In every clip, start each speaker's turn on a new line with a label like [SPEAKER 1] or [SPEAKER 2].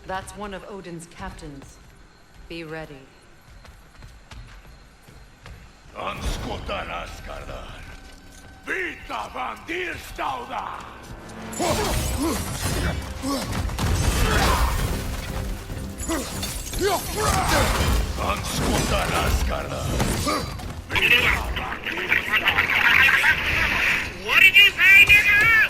[SPEAKER 1] That's one of Odin's captains. Be ready.
[SPEAKER 2] Anskutan askardar. Vita van dirstauda! Anskutan askardar.
[SPEAKER 3] What did you say, nigga?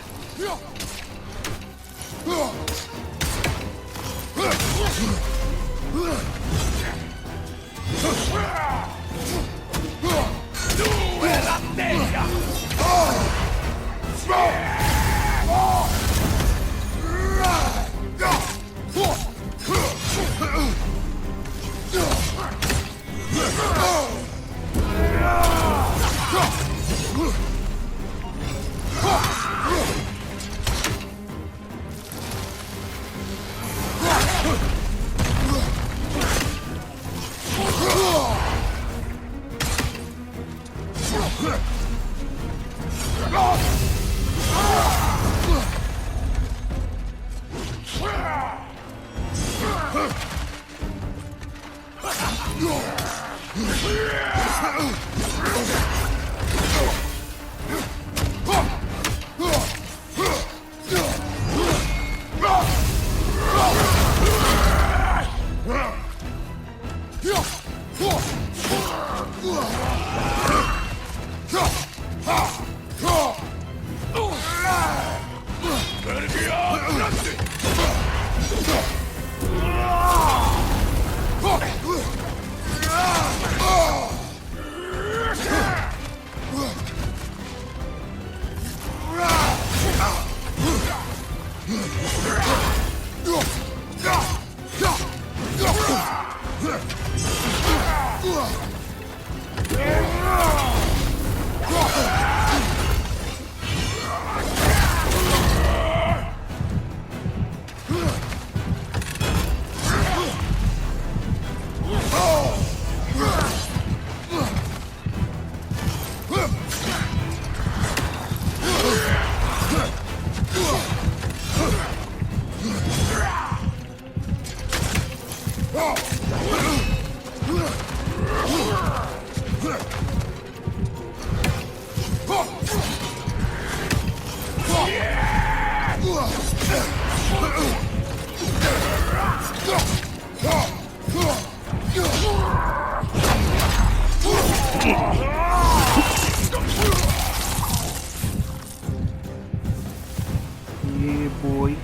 [SPEAKER 4] Yeah, boy.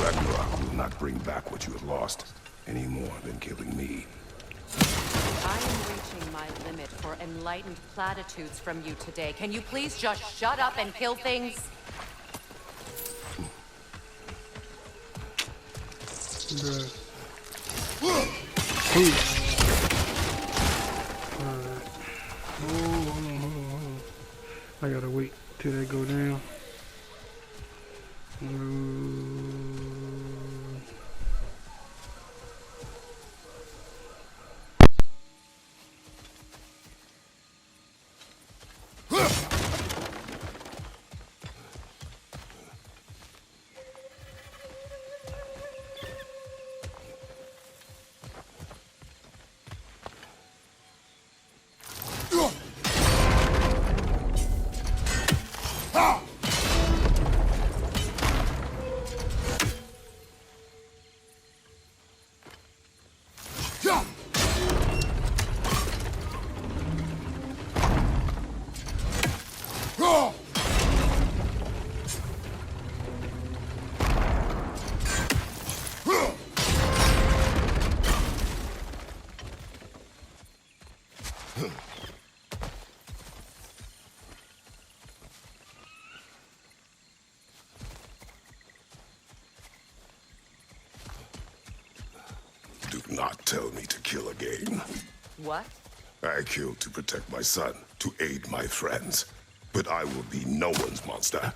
[SPEAKER 5] Ragnarok will not bring back what you have lost, any more than killing me.
[SPEAKER 1] I am reaching my limit for enlightened platitudes from you today. Can you please just shut up and kill things?
[SPEAKER 4] Bruh. Alright. Hold on. I gotta wait till they go down.
[SPEAKER 5] Do not tell me to kill again.
[SPEAKER 1] What?
[SPEAKER 5] I killed to protect my son, to aid my friends. But I will be no one's monster.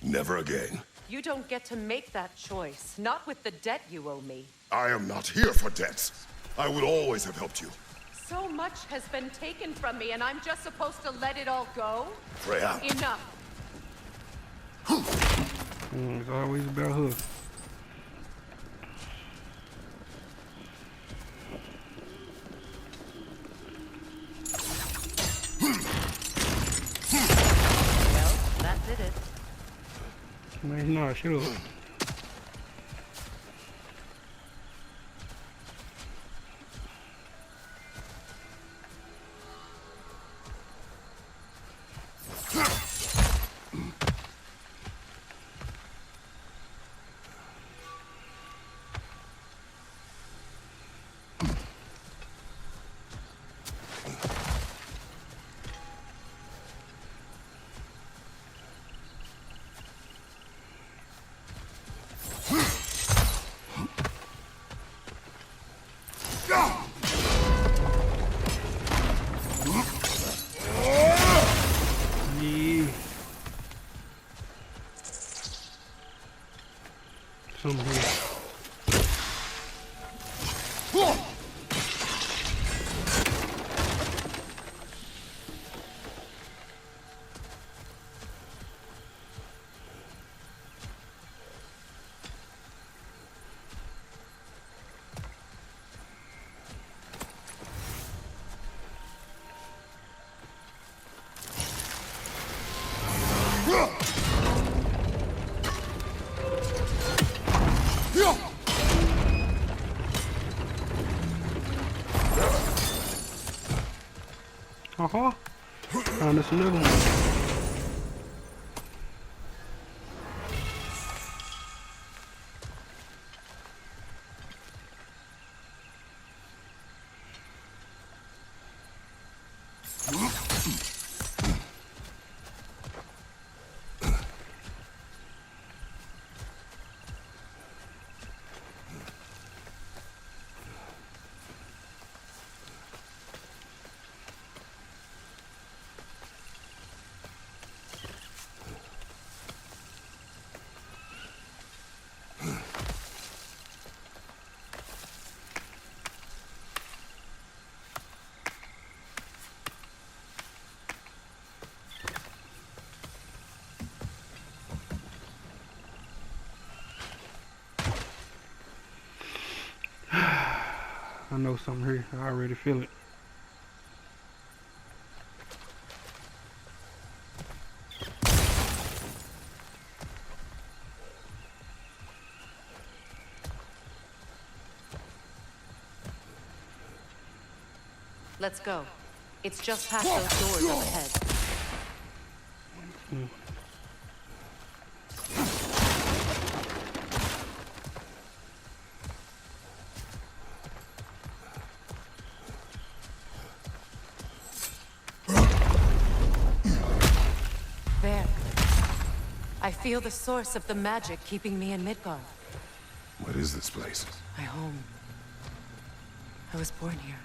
[SPEAKER 5] Never again.
[SPEAKER 1] You don't get to make that choice. Not with the debt you owe me.
[SPEAKER 5] I am not here for debts. I would always have helped you.
[SPEAKER 1] So much has been taken from me, and I'm just supposed to let it all go?
[SPEAKER 5] Freya.
[SPEAKER 1] Enough.
[SPEAKER 4] It's always about her.
[SPEAKER 1] Well, that did it.
[SPEAKER 4] Man, nah, shut up. Yeah. Something here. Uh-huh. Found us another one. I know something here. I already feel it.
[SPEAKER 1] Let's go. It's just past those doors up ahead. There. I feel the source of the magic keeping me in Midgard.
[SPEAKER 5] What is this place?
[SPEAKER 1] My home. I was born here.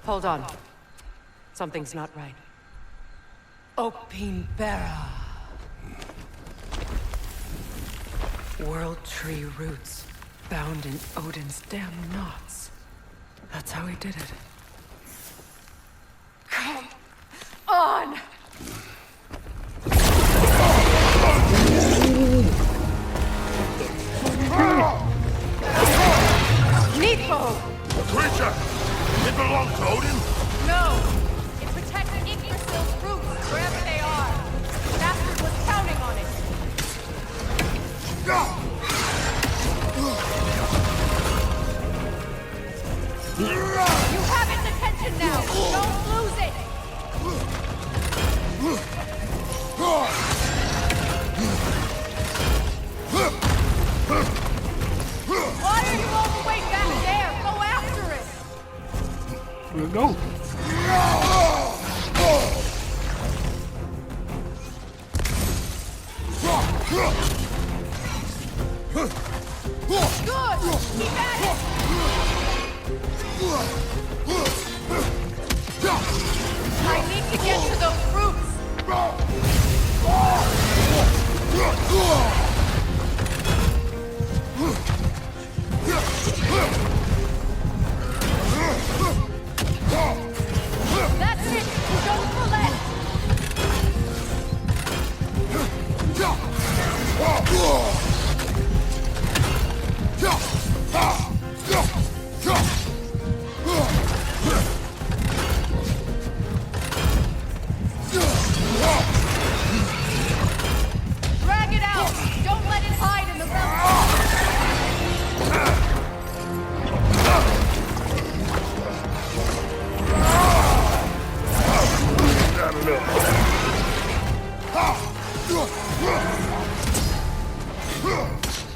[SPEAKER 1] Hold on. Something's not right. Opin Bera. World tree roots, bound in Odin's damn knots. That's how he did it. Come on! Needful!
[SPEAKER 2] The creature! It belongs to Odin?
[SPEAKER 1] No! It protects Yggdrasil's roots, wherever they are. The bastard was counting on it. You have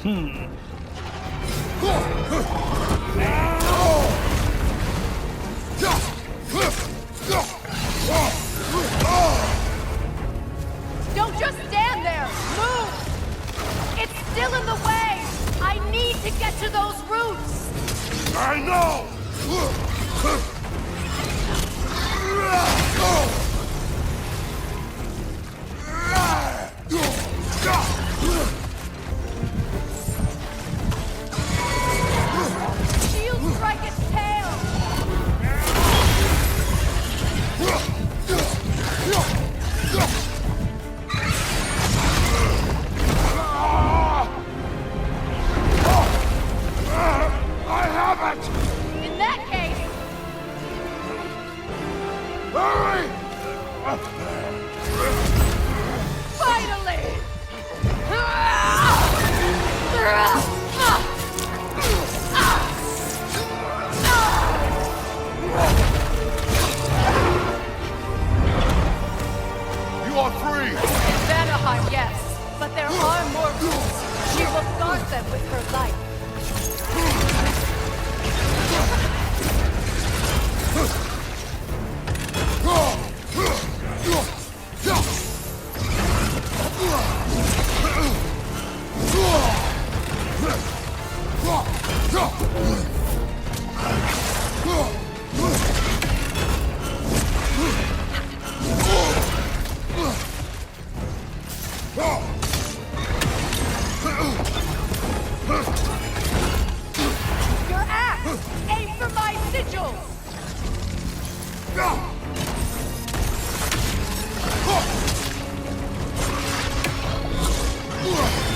[SPEAKER 1] Don't just stand there! Move! It's still in the way! I need to get to those roots!
[SPEAKER 2] I know!
[SPEAKER 1] Shield strike its tail!
[SPEAKER 2] I have it!
[SPEAKER 1] In that case,
[SPEAKER 2] Hurry!
[SPEAKER 1] finally!
[SPEAKER 2] You are free!
[SPEAKER 1] In Vanaheim, yes, but there are more roots. She will guard them with her life. Your axe! Aim for my sigils!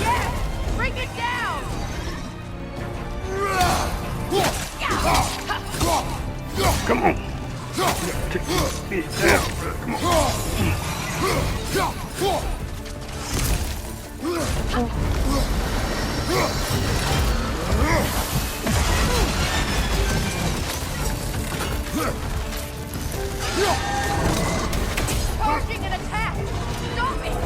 [SPEAKER 1] Yes! Bring it down!
[SPEAKER 4] Come on. Take this bitch down. Come on.
[SPEAKER 1] Charging an attack! Stop it!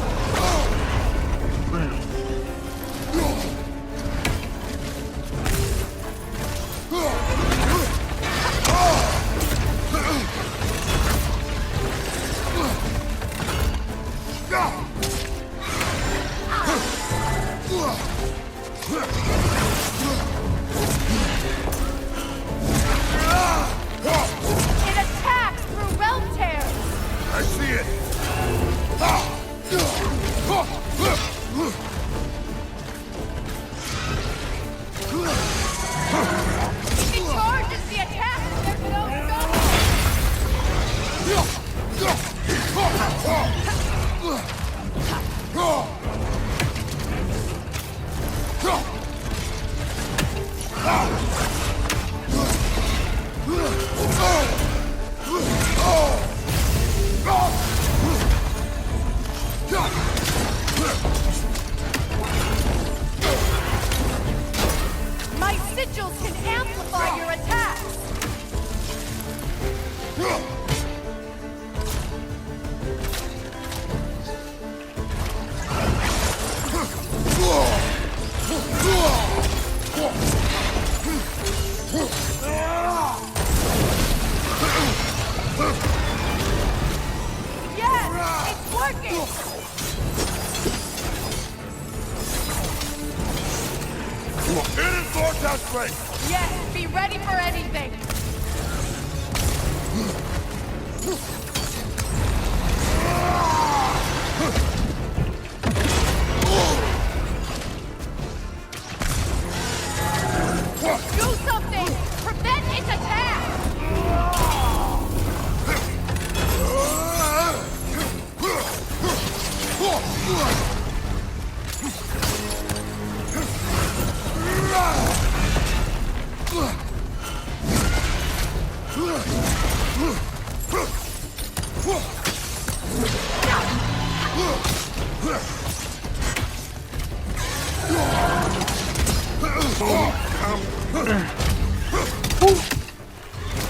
[SPEAKER 1] It attacks through realm tears!
[SPEAKER 2] I see it!
[SPEAKER 1] It charges the attack! There's no stopping! My sigils can amplify your attacks! Yes! It's working!
[SPEAKER 2] It is Lord strength!
[SPEAKER 1] Yes! Be ready for anything! Do something! Prevent its attack!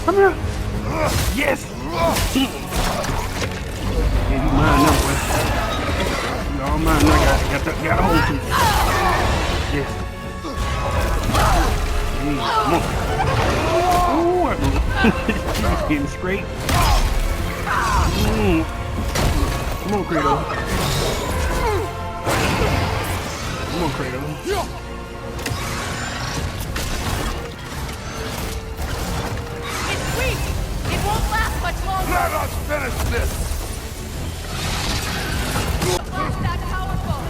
[SPEAKER 4] Come here. Yes. Yeah, you mine now, boy. You all mine now. Got a hold to you. Yes. Come on. Ooh, she's getting straight. Come on, Kratos. Come on, Kratos.
[SPEAKER 1] It's weak! It won't last much longer!
[SPEAKER 2] Let us finish this!
[SPEAKER 1] Not that powerful!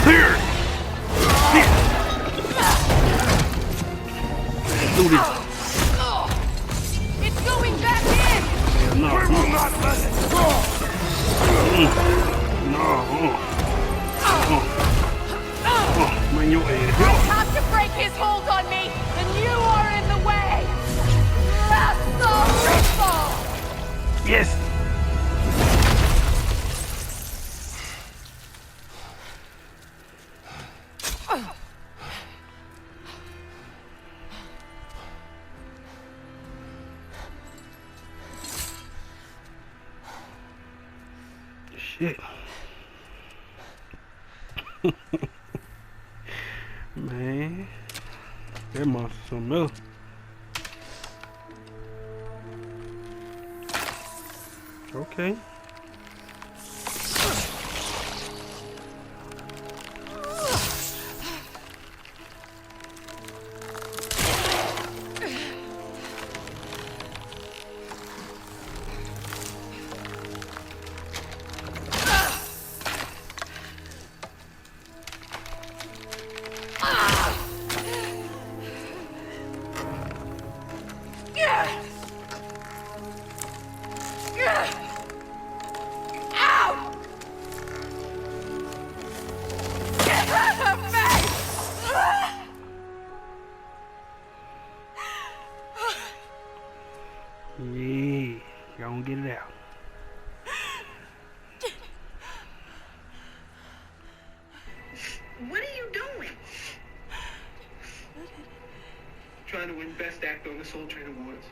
[SPEAKER 4] Here! Do this.
[SPEAKER 1] It's going back in!
[SPEAKER 4] No,
[SPEAKER 2] We will not let it go!
[SPEAKER 4] no. Man, your ass.
[SPEAKER 1] I have to break his hold on me, and you are in the way! Wrestle!
[SPEAKER 4] Yes. Shit. Man, that monster's something else. Okay. Yeah, y'all gonna get it out.
[SPEAKER 6] What are you doing? Trying to win Best Actor on the Soul Train Awards.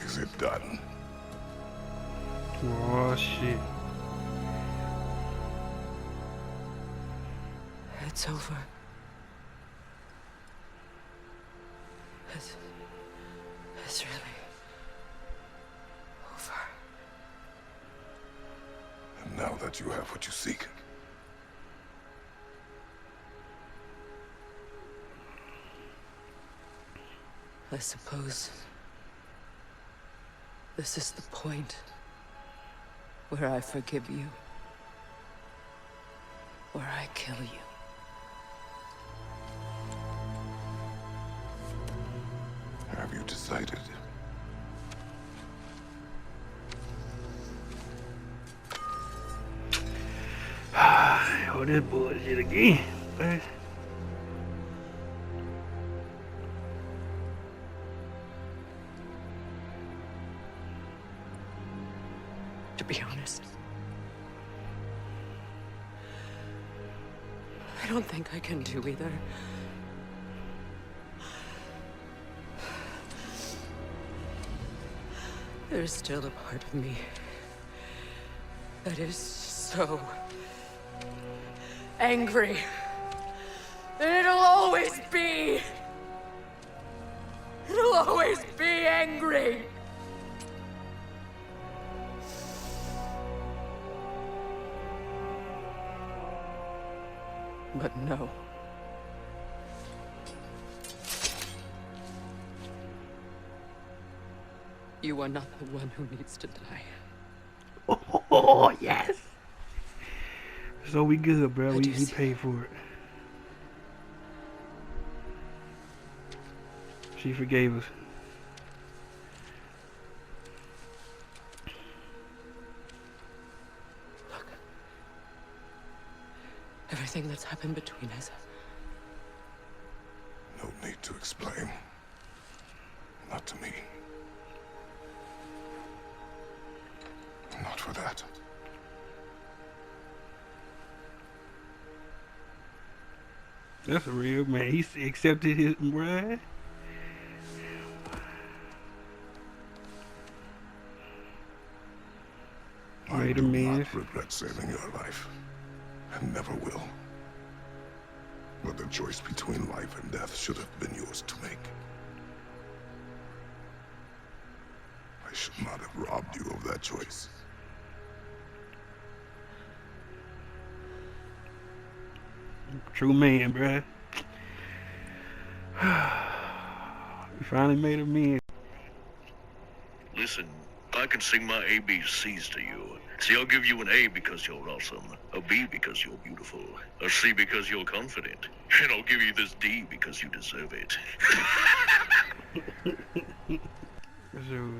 [SPEAKER 5] Is it done?
[SPEAKER 4] Oh shit.
[SPEAKER 1] It's over. It's really over.
[SPEAKER 5] And now that you have what you seek,
[SPEAKER 1] I suppose this is the point where I forgive you, where I kill you.
[SPEAKER 5] have you decided?
[SPEAKER 4] Oh, this bullshit again, man.
[SPEAKER 1] To be honest, I don't think I can do either. There's still a part of me that is so angry. And it'll always be angry. But no. You are not the one who needs to die.
[SPEAKER 4] Oh, yes. So we good, bro. We paid for it. She forgave us.
[SPEAKER 1] everything that's happened between us.
[SPEAKER 5] No need to explain. Not to me. Not for that.
[SPEAKER 4] That's a real man. He accepted his bruh.
[SPEAKER 5] I do not regret saving your life, and never will. But the choice between life and death should have been yours to make. I should not have robbed you of that choice.
[SPEAKER 4] True man, bruh. We finally made a man.
[SPEAKER 7] Listen, I can sing my ABCs to you. See, I'll give you an A because you're awesome, a B because you're beautiful, a C because you're confident, and I'll give you this D because you deserve it.
[SPEAKER 4] So,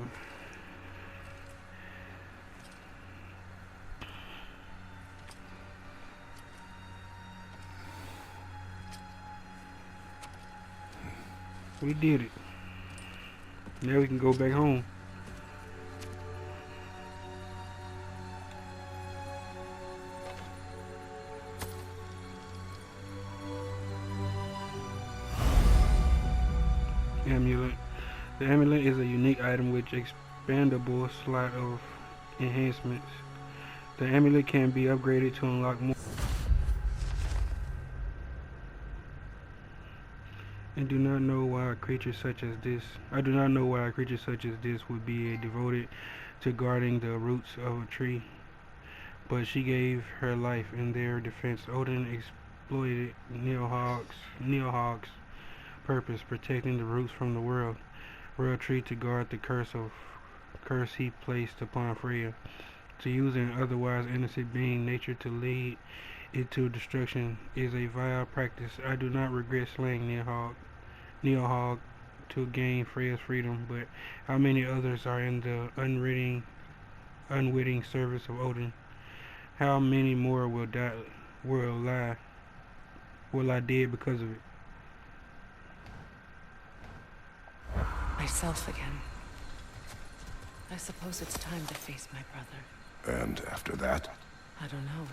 [SPEAKER 4] we did it. Now we can go back home. Amulet. The amulet is a unique item with expandable slot of enhancements. The amulet can be upgraded to unlock more. I do not know why a creature such as this would be devoted to guarding the roots of a tree. But she gave her life in their defense. Odin exploited Nilhog's purpose, protecting the roots from the world tree to guard the curse he placed upon Freya. To use an otherwise innocent being nature to lead it to destruction is a vile practice. I do not regret slaying Nilhogg to gain Freya's freedom, but how many others are in the unwitting service of Odin? How many more will I dead because of it?
[SPEAKER 1] Myself again. I suppose it's time to face my brother.
[SPEAKER 5] And after that?
[SPEAKER 1] I don't know.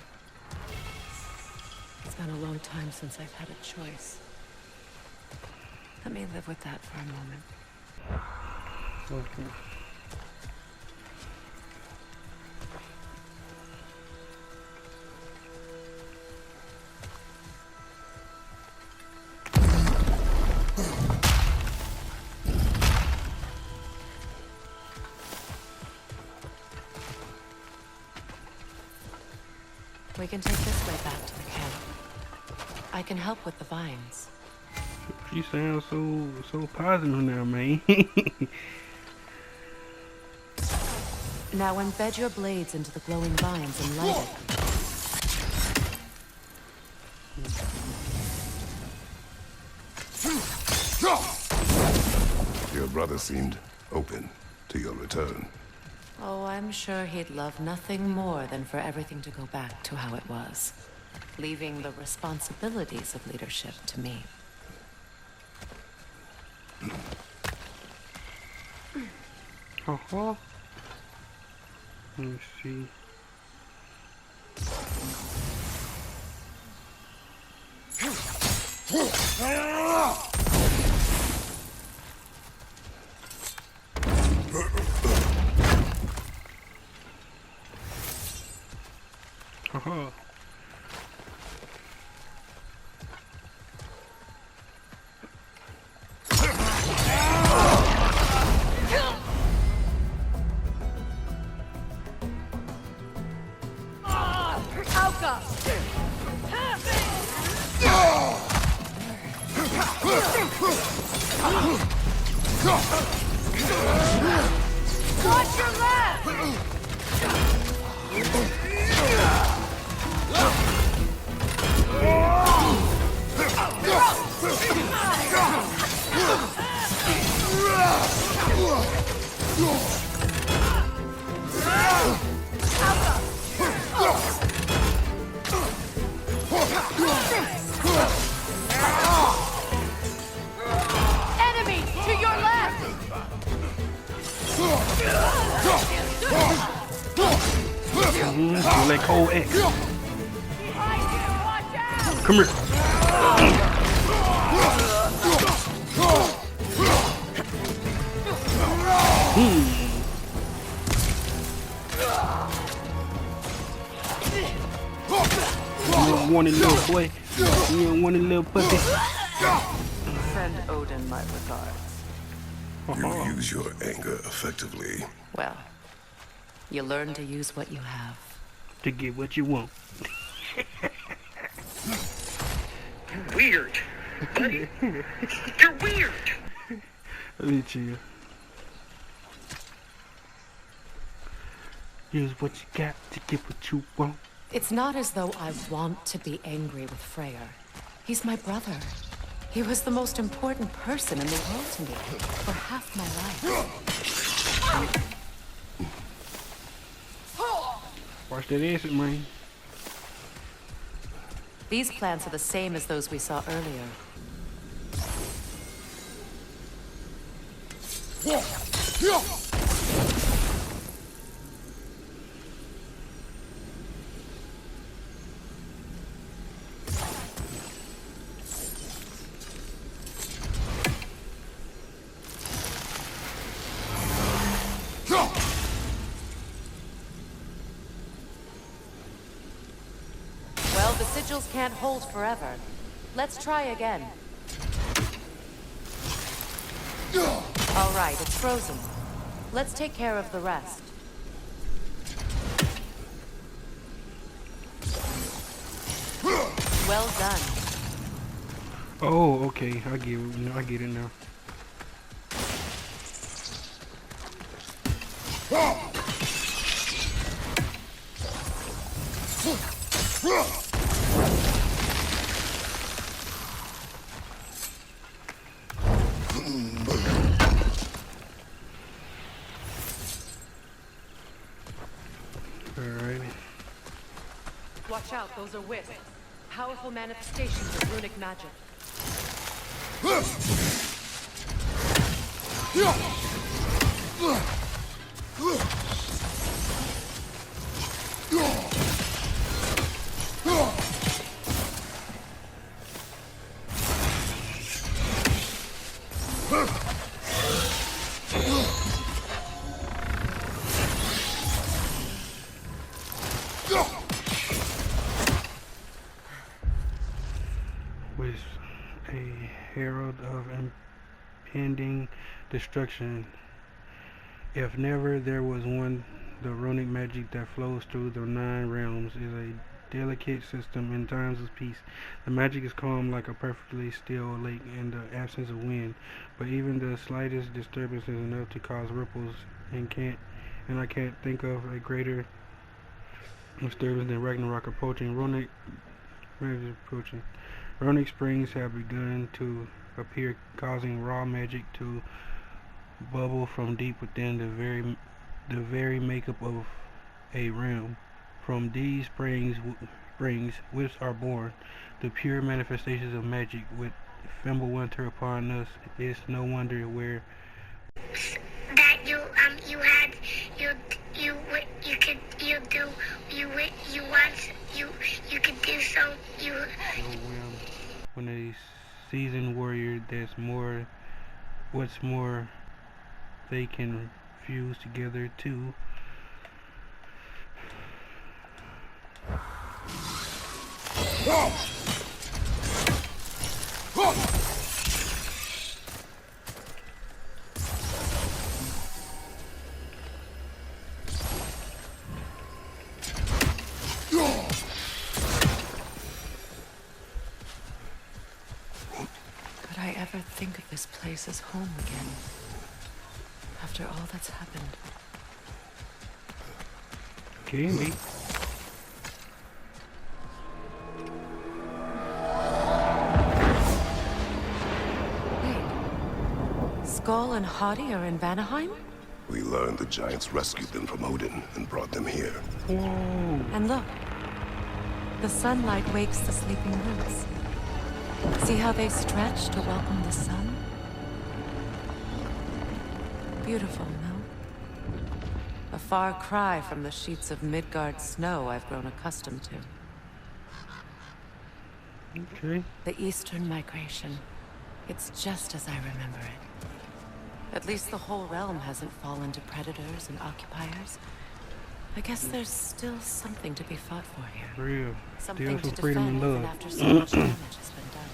[SPEAKER 1] It's been a long time since I've had a choice. Let me live with that for a moment.
[SPEAKER 4] Okay.
[SPEAKER 1] We can take this way back to the camp. I can help with the vines.
[SPEAKER 4] She sounds so positive now, man.
[SPEAKER 1] Now embed your blades into the glowing vines and light it.
[SPEAKER 5] Your brother seemed open to your return.
[SPEAKER 1] Oh, I'm sure he'd love nothing more than for everything to go back to how it was, leaving the responsibilities of leadership to me.
[SPEAKER 4] Uh-huh. Let me see. Uh-huh.
[SPEAKER 1] Watch your left!
[SPEAKER 4] Feel like cold X. Come here. You don't want it, little boy. You don't want it, little puppy.
[SPEAKER 1] Send Odin my regards.
[SPEAKER 5] You use your anger effectively.
[SPEAKER 1] Well, you learn to use what you have.
[SPEAKER 4] To get what you want.
[SPEAKER 6] You're weird, buddy. You're weird.
[SPEAKER 4] Let me chill. Use what you got to get what you want.
[SPEAKER 1] It's not as though I want to be angry with Freyr. He's my brother. He was the most important person in the world to me for half my life.
[SPEAKER 4] Watch that acid, man.
[SPEAKER 1] These plants are the same as those we saw earlier. Well, the sigils can't hold forever. Let's try again. All right, it's frozen. Let's take care of the rest. Well done.
[SPEAKER 4] Oh, okay. I get it. I get it now. Alrighty.
[SPEAKER 1] Watch out, those are wisps. Powerful manifestations of runic magic.
[SPEAKER 4] Was a herald of impending destruction. If never there was one, the runic magic that flows through the 9 realms is a delicate system in times of peace. The magic is calm like a perfectly still lake in the absence of wind, but even the slightest disturbance is enough to cause ripples, and I can't think of a greater disturbance than Ragnarok approaching. Runic springs have begun to appear, causing raw magic to bubble from deep within the very makeup of a realm. From these springs wisps are born, the pure manifestations of magic. With Fimbul winter upon us, it's no wonder where
[SPEAKER 3] That you could do so
[SPEAKER 4] when a seasoned warrior what's more they can fuse together too.
[SPEAKER 1] Could I ever think of this place as home again? After all that's happened.
[SPEAKER 4] Candy.
[SPEAKER 1] Wait. Skull and Hadi are in Vanaheim?
[SPEAKER 5] We learned the giants rescued them from Odin and brought them here.
[SPEAKER 4] Whoa.
[SPEAKER 1] And look. The sunlight wakes the sleeping roots. See how they stretch to welcome the sun? Beautiful, no? A far cry from the sheets of Midgard snow I've grown accustomed to.
[SPEAKER 4] Okay.
[SPEAKER 1] The Eastern Migration. It's just as I remember it. At least the whole realm hasn't fallen to predators and occupiers. I guess there's still something to be fought for here.
[SPEAKER 4] Real.
[SPEAKER 1] Something
[SPEAKER 4] Still
[SPEAKER 1] to
[SPEAKER 4] for freedom
[SPEAKER 1] defend
[SPEAKER 4] and
[SPEAKER 1] even
[SPEAKER 4] love.
[SPEAKER 1] after so much damage has been done.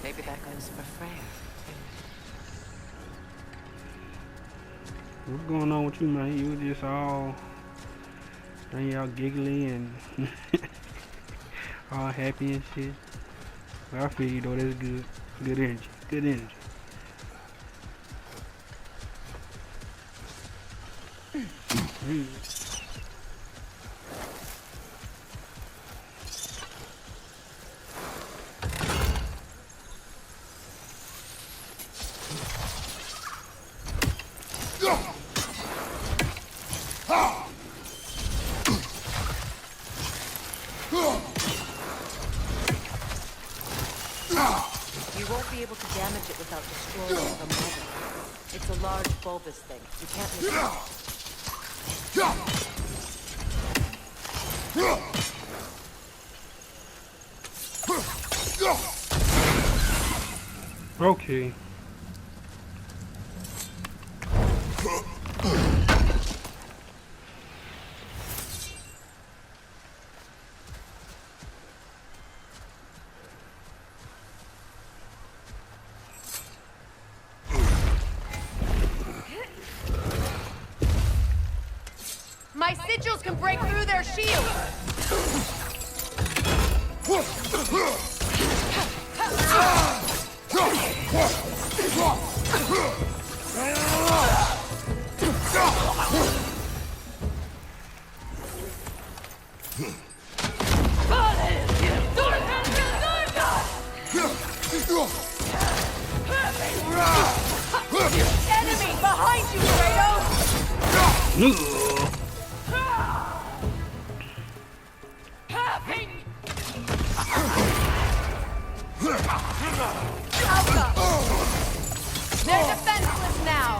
[SPEAKER 1] Maybe that goes for Freya, too.
[SPEAKER 4] What's going on with you, man? You just all giggly and all happy and shit. Well, I feel you though. That's good. Good energy. Good energy.
[SPEAKER 1] You won't be able to damage it without destroying the mother. It's a large bulbous thing. You can't miss it.
[SPEAKER 4] Okay.
[SPEAKER 1] My sigils can break through their shields! Enemy behind you, Kratos! They're defenseless now!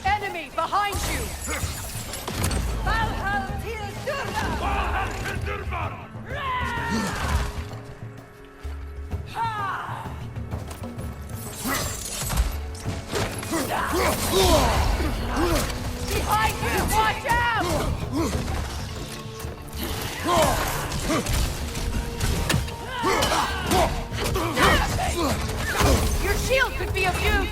[SPEAKER 1] Enemy behind you! Valhall til Behind you! Watch out! Your shield could be of use!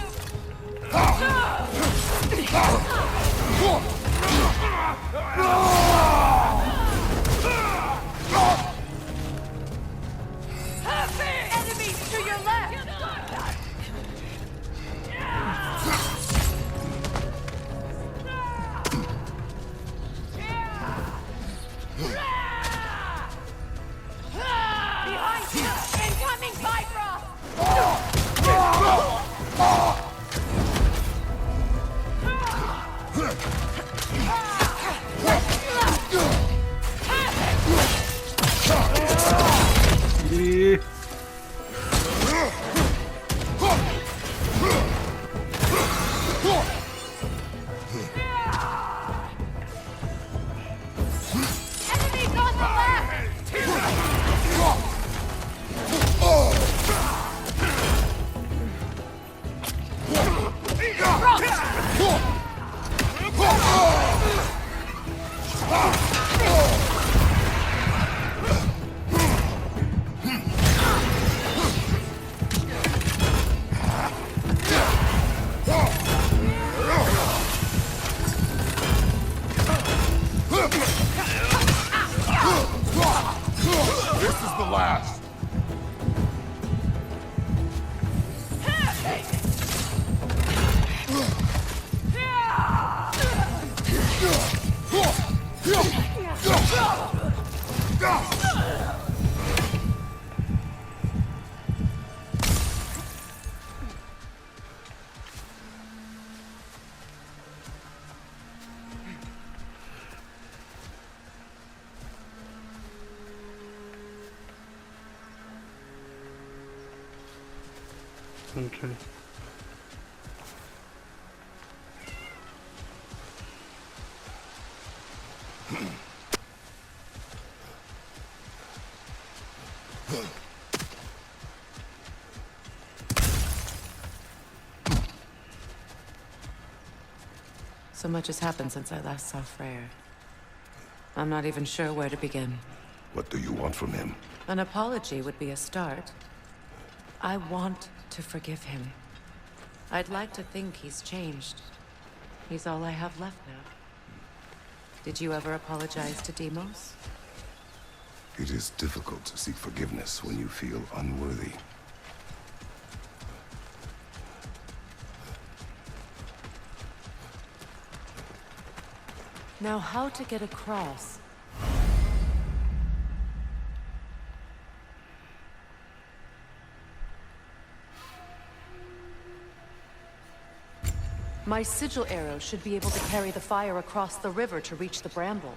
[SPEAKER 1] Enemies to your left! Behind you! Incoming Bifrost!
[SPEAKER 4] Yeah.
[SPEAKER 1] Enemies on the left!
[SPEAKER 2] This is the last.
[SPEAKER 4] Okay.
[SPEAKER 1] So much has happened since I last saw Freyr. I'm not even sure where to begin.
[SPEAKER 5] What do you want from him?
[SPEAKER 1] An apology would be a start. I want to forgive him. I'd like to think he's changed. He's all I have left now. Did you ever apologize to Deimos?
[SPEAKER 5] It is difficult to seek forgiveness when you feel unworthy.
[SPEAKER 1] Now, how to get across? My sigil arrow should be able to carry the fire across the river to reach the bramble.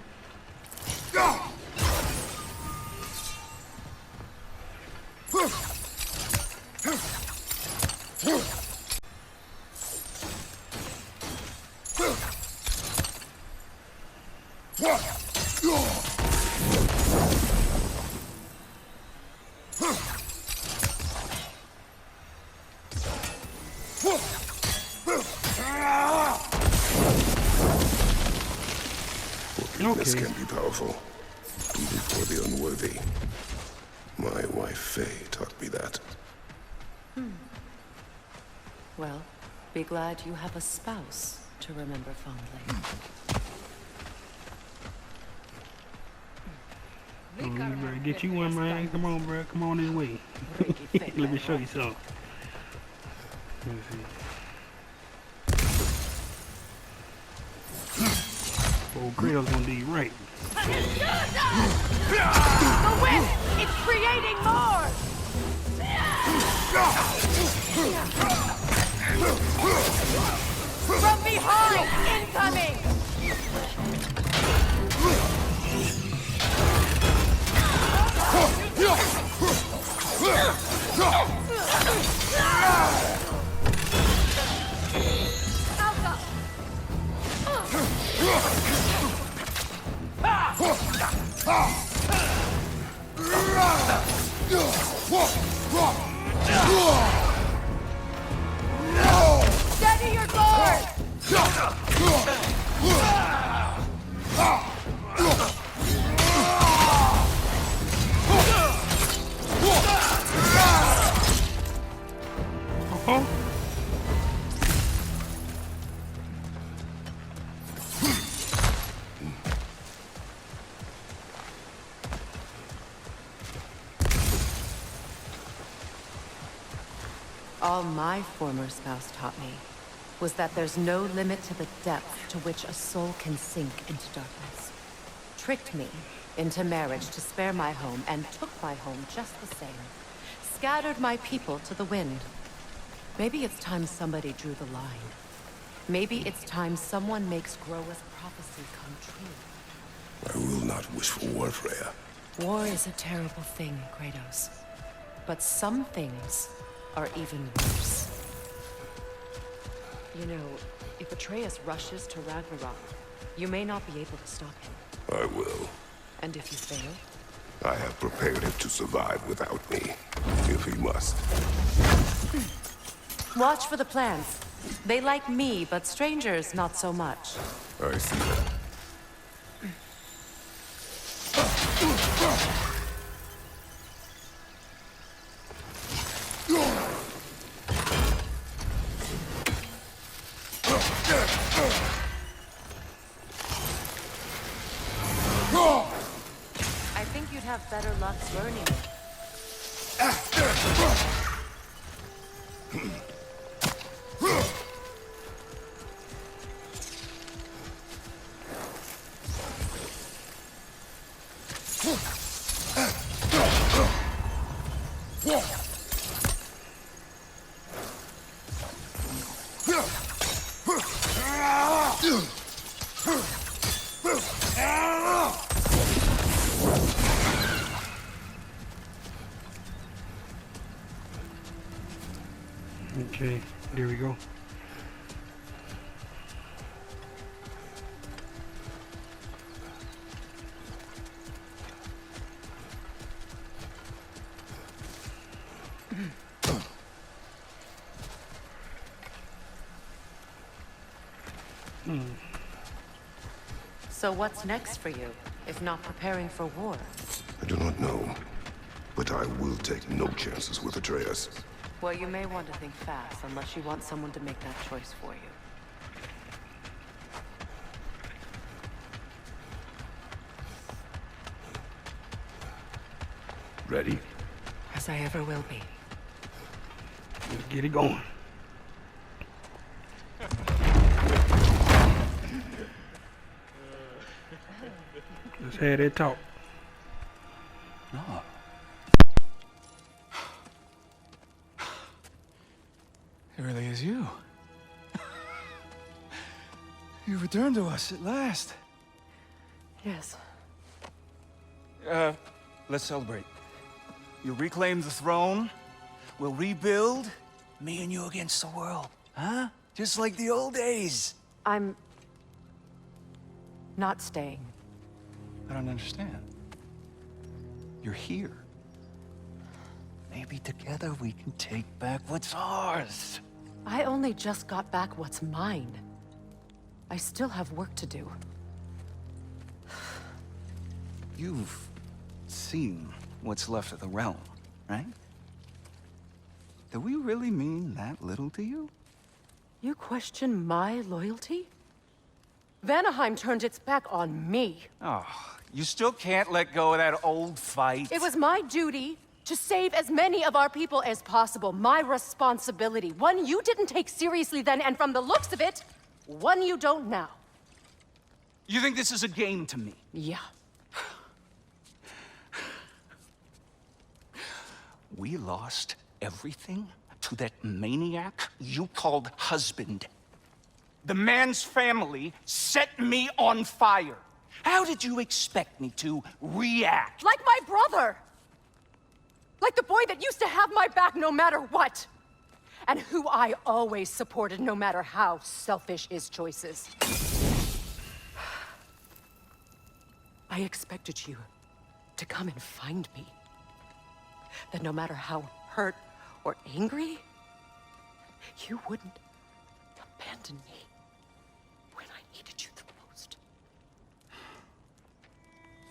[SPEAKER 5] Forgiveness can be powerful, even for the unworthy. My wife Faye taught me that.
[SPEAKER 1] Well, be glad you have a spouse to remember fondly.
[SPEAKER 4] You better get you one, man. Come on, bro. Come on this way. Let me show you something. Let me see. Oh, Kratos gonna do you right.
[SPEAKER 1] The wind! It's creating more! From behind! Incoming! Steady your sword!
[SPEAKER 4] Oh.
[SPEAKER 1] All my former spouse taught me was that there's no limit to the depth to which a soul can sink into darkness. Tricked me into marriage to spare my home and took my home just the same. Scattered my people to the wind. Maybe it's time somebody drew the line. Maybe it's time someone makes Groa's prophecy come true.
[SPEAKER 5] I will not wish for war, Freya.
[SPEAKER 1] War is a terrible thing, Kratos. But some things are even worse. You know, if Atreus rushes to Ragnarok, you may not be able to stop him.
[SPEAKER 5] I will.
[SPEAKER 1] And if you fail?
[SPEAKER 5] I have prepared him to survive without me, if he must.
[SPEAKER 1] Watch for the plants. They like me, but strangers not so much.
[SPEAKER 5] I see that.
[SPEAKER 1] I think you'd have better luck learning it.
[SPEAKER 4] Okay, there we go.
[SPEAKER 1] So what's next for you, if not preparing for war?
[SPEAKER 5] I do not know, but I will take no chances with Atreus.
[SPEAKER 1] Well, you may want to think fast, unless you want someone to make that choice for you.
[SPEAKER 5] Ready?
[SPEAKER 1] As I ever will be.
[SPEAKER 4] Let's get it going. Let's have that talk.
[SPEAKER 8] No. It really is you. You returned to us at last.
[SPEAKER 1] Yes.
[SPEAKER 8] Let's celebrate. You reclaim the throne. We'll rebuild. Me and you against the world. Huh? Just like the old days.
[SPEAKER 1] I'm... not staying.
[SPEAKER 8] I don't understand. You're here. Maybe together we can take back what's ours.
[SPEAKER 1] I only just got back what's mine. I still have work to do.
[SPEAKER 8] You've seen what's left of the realm, right? Do we really mean that little to you?
[SPEAKER 1] You question my loyalty? Vanaheim turned its back on me.
[SPEAKER 8] Oh, you still can't let go of that old fight.
[SPEAKER 1] It was my duty to save as many of our people as possible. My responsibility. One you didn't take seriously then, and from the looks of it, one you don't now.
[SPEAKER 8] You think this is a game to me?
[SPEAKER 1] Yeah.
[SPEAKER 8] We lost everything to that maniac you called husband. The man's family set me on fire. How did you expect me to react?
[SPEAKER 1] Like my brother! Like the boy that used to have my back no matter what! And who I always supported no matter how selfish his choices. I expected you to come and find me. That no matter how hurt or angry, you wouldn't abandon me when I needed you the most.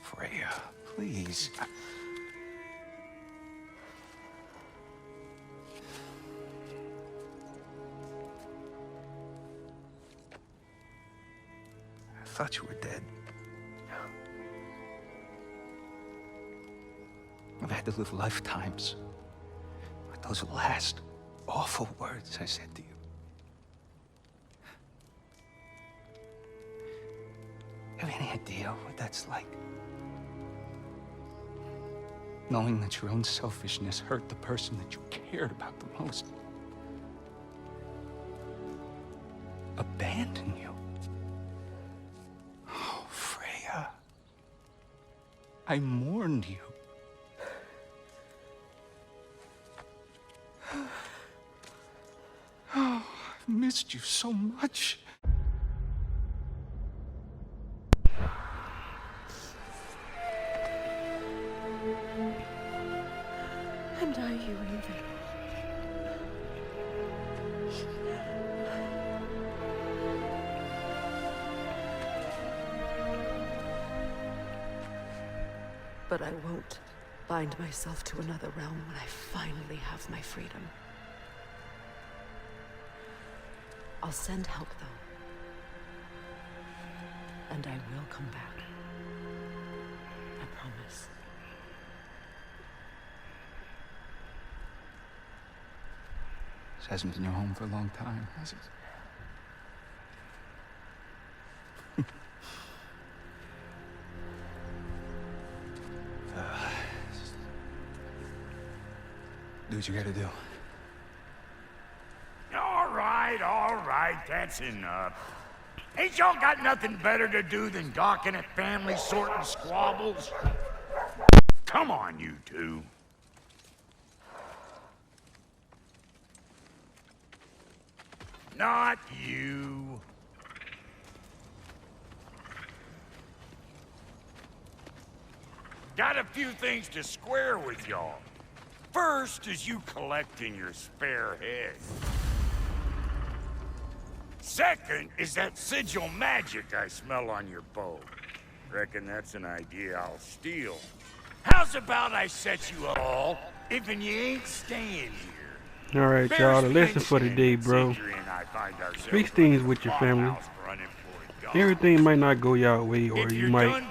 [SPEAKER 8] Freya, please. I thought you were dead. I've had to live lifetimes with those last awful words I said to you. Have any idea what that's like? Knowing that your own selfishness hurt the person that you cared about the most. Abandon you. Oh, Freya. I mourned you. Oh, I've missed you so much.
[SPEAKER 1] And are you even? But I won't bind myself to another realm when I finally have my freedom. I'll send help, though. And I will come back. I promise.
[SPEAKER 8] This hasn't been your home for a long time, has it? Do what you gotta do.
[SPEAKER 2] All right, that's enough. Ain't y'all got nothing better to do than gawking at family sorting squabbles? Come on, you two. Not you. Got a few things to square with y'all. First is you collecting your spare head. Second is that sigil magic I smell on your bow. Reckon that's an idea I'll steal. How's about I set you all, even you ain't staying here?
[SPEAKER 4] Alright, y'all, the lesson for today, bro. Fix things with your family. Everything might not go y'all way, or you might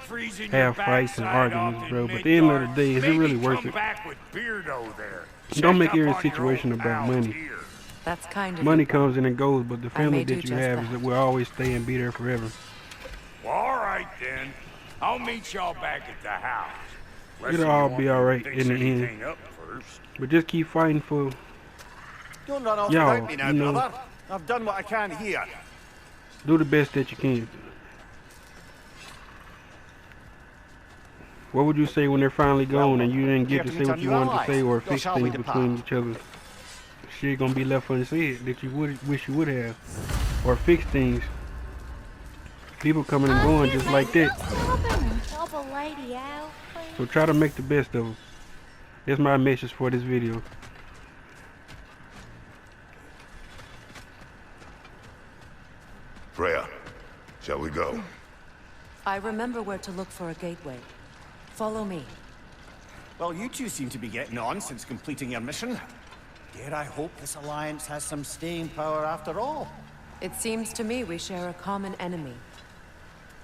[SPEAKER 4] have fights and arguments, bro. But at the end of the day, is it really worth it? Don't make every situation about money.
[SPEAKER 1] That's kind of
[SPEAKER 4] Money comes and it goes, but the family that you have is that will always stay and be there forever.
[SPEAKER 2] Well, alright then. I'll meet y'all back at the house.
[SPEAKER 4] It'll all be alright in the end. But just keep fighting for
[SPEAKER 9] Don't run off
[SPEAKER 4] y'all,
[SPEAKER 9] without me now,
[SPEAKER 4] you know.
[SPEAKER 9] brother. I've done what I can here.
[SPEAKER 4] Do the best that you can. What would you say when they're finally gone and you didn't get to say what you wanted to say or fix things between each other? Shit gonna be left unsaid that you wish you would have, or fix things. People coming and going just like that.
[SPEAKER 3] Help a lady out, please.
[SPEAKER 4] So try to make the best of them. That's my message for this video.
[SPEAKER 5] Freya, shall we go?
[SPEAKER 1] I remember where to look for a gateway. Follow me.
[SPEAKER 9] Well, you two seem to be getting on since completing your mission. Dare I hope this alliance has some staying power after all?
[SPEAKER 1] It seems to me we share a common enemy.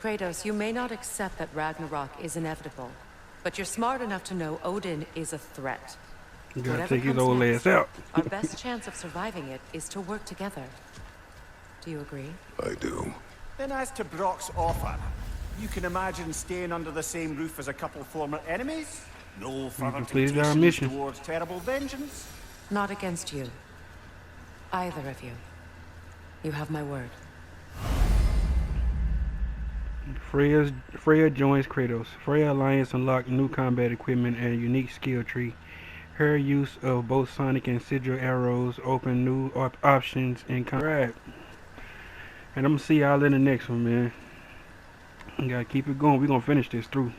[SPEAKER 1] Kratos, you may not accept that Ragnarok is inevitable, but you're smart enough to know Odin is a threat.
[SPEAKER 4] You gotta
[SPEAKER 1] Whatever
[SPEAKER 4] take his
[SPEAKER 1] comes
[SPEAKER 4] old
[SPEAKER 1] next,
[SPEAKER 4] ass out.
[SPEAKER 1] our best chance of surviving it is to work together. Do you agree?
[SPEAKER 5] I do.
[SPEAKER 9] Then as to Brock's offer, you can imagine staying under the same roof as a couple former enemies? No further
[SPEAKER 4] completed our
[SPEAKER 9] temptations
[SPEAKER 4] mission.
[SPEAKER 9] towards terrible vengeance?
[SPEAKER 1] Not against you. Either of you. You have my word.
[SPEAKER 4] Freya joins Kratos. Freya Alliance unlocked new combat equipment and a unique skill tree. Her use of both sonic and sigil arrows open new options in combat. And I'm gonna see y'all in the next one, man. You gotta keep it going. We're gonna finish this through.